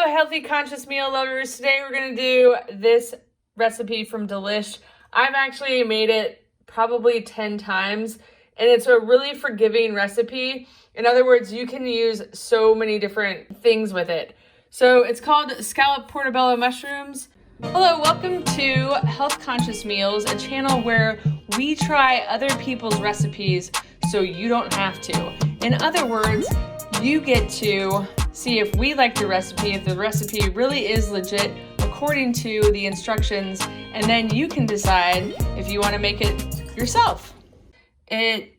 Hello, healthy conscious meal lovers. Today we're going to do this recipe from Delish. I've actually made it probably 10 times, and it's a really forgiving recipe. In other words, you can use so many different things with it. So it's called Scalloped Portobello mushrooms. Hello, welcome to Health Conscious Meals, a channel where we try other people's recipes so you don't have to. In other words, you get to see if we like the recipe, if the recipe really is legit according to the instructions, and then you can decide if you want to make it yourself. It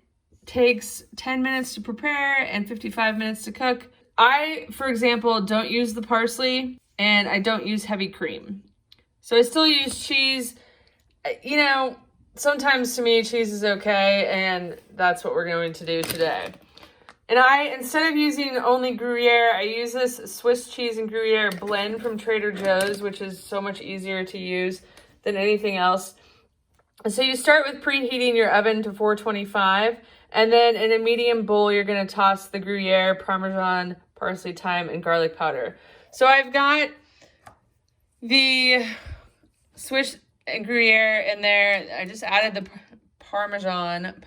takes 10 minutes to prepare and 55 minutes to cook. I, for example, don't use the parsley and I don't use heavy cream. So I still use cheese. You know, sometimes to me cheese is okay, and that's what we're going to do today. And instead of using only Gruyere, I use this Swiss cheese and Gruyere blend from Trader Joe's, which is so much easier to use than anything else. So you start with preheating your oven to 425, and then in a medium bowl, you're gonna toss the Gruyere, Parmesan, parsley, thyme, and garlic powder. So I've got the Swiss and Gruyere in there. I just added the Parmesan,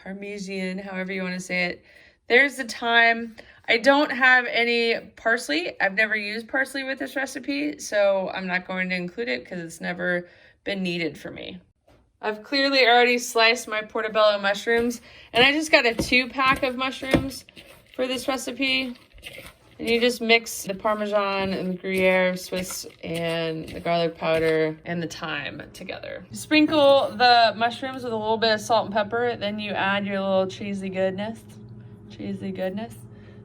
however you wanna say it. There's the thyme. I don't have any parsley. I've never used parsley with this recipe, so I'm not going to include it because it's never been needed for me. I've clearly already sliced my portobello mushrooms, and I just got a 2-pack of mushrooms for this recipe. And you just mix the Parmesan and the Gruyere, Swiss, and the garlic powder and the thyme together. Sprinkle the mushrooms with a little bit of salt and pepper, then you add your little cheesy goodness.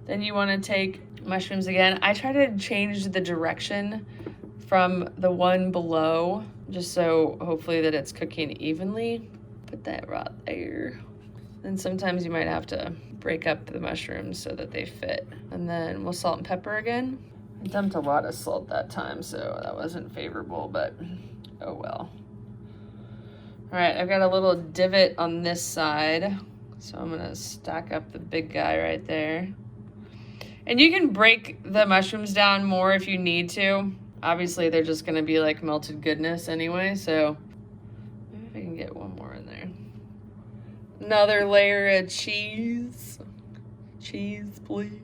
Then you want to take mushrooms again. I try to change the direction from the one below, just so hopefully that it's cooking evenly. Put that right there. Then sometimes you might have to break up the mushrooms so that they fit. And then we'll salt and pepper again. I dumped a lot of salt that time, so that wasn't favorable, but oh well. All right, I've got a little divot on this side, so I'm gonna stack up the big guy right there. And you can break the mushrooms down more if you need to. Obviously, they're just gonna be like melted goodness anyway, so maybe if I can get one more in there. Another layer of cheese. Cheese, please.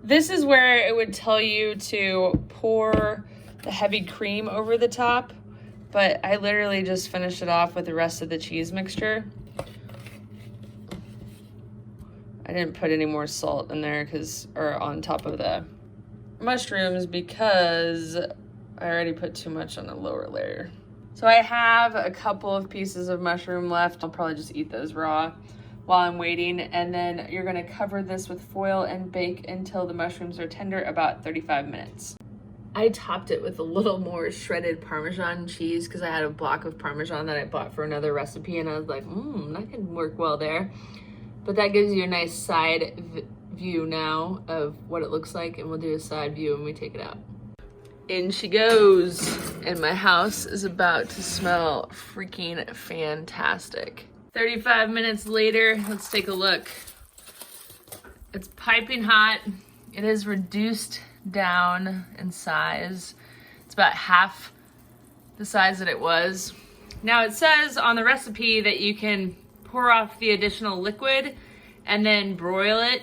This is where it would tell you to pour the heavy cream over the top, but I literally just finished it off with the rest of the cheese mixture. I didn't put any more salt in there or on top of the mushrooms because I already put too much on the lower layer. So I have a couple of pieces of mushroom left. I'll probably just eat those raw while I'm waiting. And then you're gonna cover this with foil and bake until the mushrooms are tender, about 35 minutes. I topped it with a little more shredded Parmesan cheese because I had a block of Parmesan that I bought for another recipe, and I was like, that can work well there. But that gives you a nice side view now of what it looks like, and we'll do a side view when we take it out. In she goes, and my house is about to smell freaking fantastic. 35 minutes later, let's take a look. It's piping hot. It is reduced down in size. It's about half the size that it was. Now it says on the recipe that you can pour off the additional liquid and then broil it,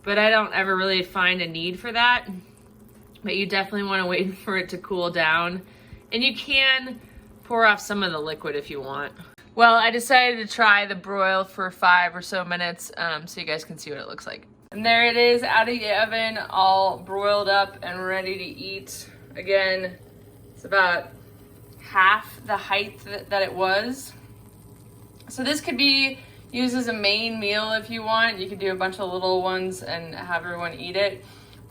but I don't ever really find a need for that. But you definitely want to wait for it to cool down, and you can pour off some of the liquid if you want. Well, I decided to try the broil for 5 or so minutes so you guys can see what it looks like. And there it is out of the oven, all broiled up and ready to eat. Again, it's about half the height that it was. So this could be used as a main meal if you want. You could do a bunch of little ones and have everyone eat it.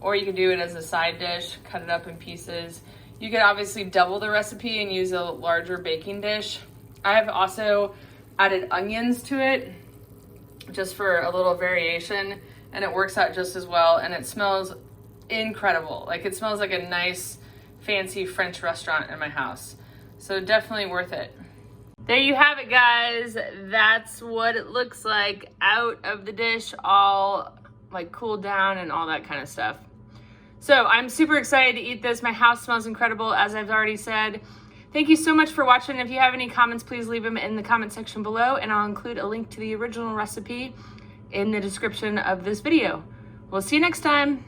Or you could do it as a side dish, cut it up in pieces. You could obviously double the recipe and use a larger baking dish. I have also added onions to it just for a little variation, and it works out just as well, and it smells incredible. Like, it smells like a nice, fancy French restaurant in my house. So definitely worth it. There you have it, guys. That's what it looks like out of the dish, all like cooled down and all that kind of stuff. So I'm super excited to eat this. My house smells incredible, as I've already said. Thank you so much for watching. If you have any comments, please leave them in the comment section below, and I'll include a link to the original recipe in the description of this video. We'll see you next time.